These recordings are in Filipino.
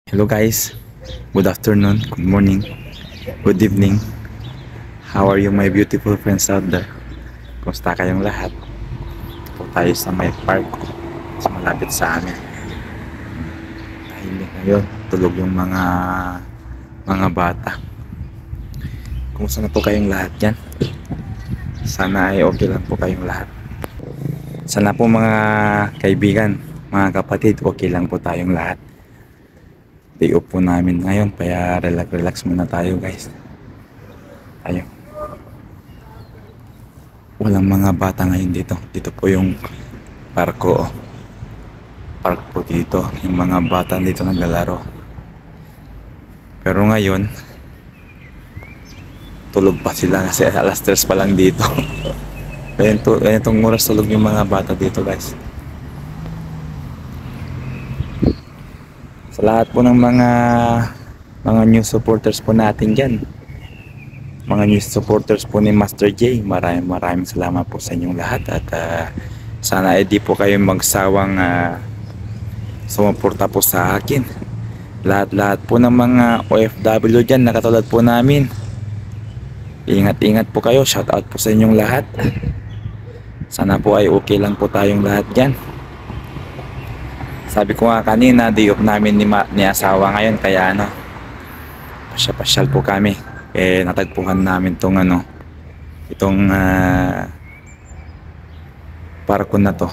Hello guys, good afternoon, good morning, good evening. How are you my beautiful friends out there? Kumusta kayong lahat? Po tayo sa may park, sa malapit sa amin. Tahimik ngayon, tulog yung mga bata. Kumusta na po kayong lahat dyan? Sana ay okay lang po kayong lahat. Sana po mga kaibigan, mga kapatid, okay lang po tayong lahat. Day off po namin ngayon, kaya relax muna tayo guys. Tayo. Walang mga bata ngayon dito. Dito po yung parko. Park po dito. Yung mga bata dito naglalaro. Pero ngayon, tulog pa sila kasi alas 3 pa lang dito. Ganitong oras tulog yung mga bata dito guys. Sa lahat po ng mga news supporters po natin dyan, mga news supporters po ni Master J, maraming salamat po sa inyong lahat at sana ay di po kayo magsawang sumuporta po sa akin. Lahat po ng mga OFW dyan na katulad po namin, ingat po kayo, shout out po sa inyong lahat. Sana po ay okay lang po tayong lahat dyan. Sabi ko nga kanina, day off namin ni asawa ngayon, kaya pasyal po kami. Natagpuan namin itong parko na to.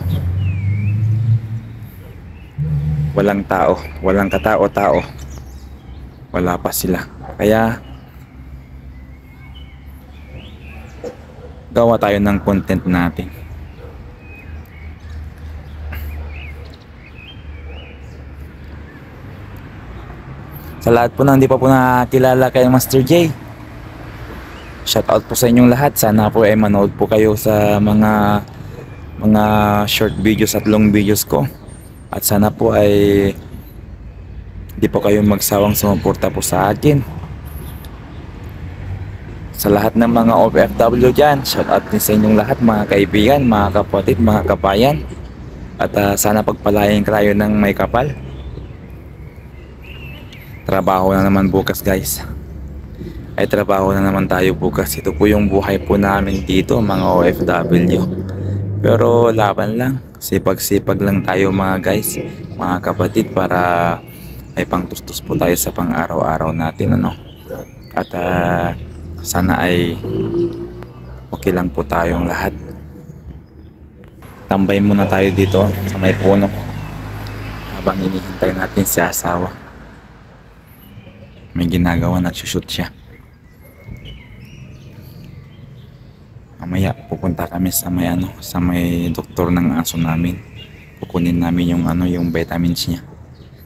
Walang tao, walang katao-tao. Wala pa sila. Kaya gawa tayo ng content natin. Sa lahat po nang hindi pa po nakakilala kay Master J, shout out po sa inyong lahat. Sana po ay manood po kayo sa mga short videos at long videos ko. At sana po ay di po kayo magsawang sumuporta po sa akin. Sa lahat ng mga OFW dyan, shout out din sa inyong lahat, mga kaibigan, mga kapatid, mga kabayan. At sana pagpalain kayo ng may kapal. Trabaho na naman bukas guys. Ay trabaho na naman tayo bukas. Ito po yung buhay po namin dito mga OFW. Pero laban lang. Sipag-sipag lang tayo mga guys, mga kapatid, para ay pangtustos po tayo sa pang araw-araw natin At sana ay okay lang po tayong lahat. Tambay muna tayo dito sa may puno habang hinihintay natin si asawa. May ginagawa, nagsushoot siya. Mamaya pupunta kami sa may doktor ng aso namin. Kukunin namin yung vitamins niya.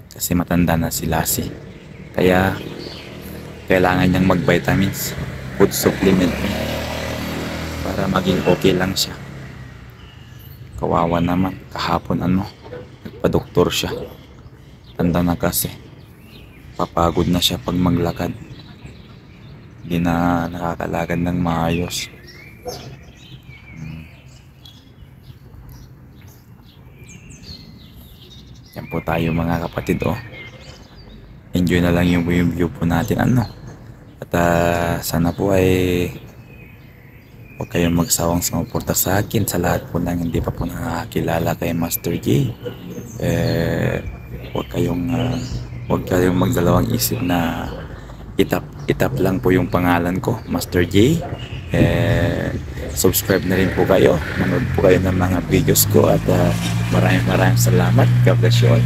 Kasi matanda na si Lassie. Kaya kailangan niyang mag-vitamins, food supplement niya, para maging okay lang siya. Kawawa naman, kahapon nagpa-doktor siya. Tanda na kasi. Papagod na siya pag maglakad. Hindi na nakakalakad ng maayos. Yan po tayo mga kapatid Enjoy na lang yung view po natin At sana po ay huwag kayong magsawang sumuporta sa akin. Sa lahat po ng hindi pa po nakakilala kay Master J, huwag kayong magdalawang isip na itap lang po yung pangalan ko, Master J. Subscribe na rin po kayo, manood po kayo ng mga videos ko, at maraming salamat. God bless you all.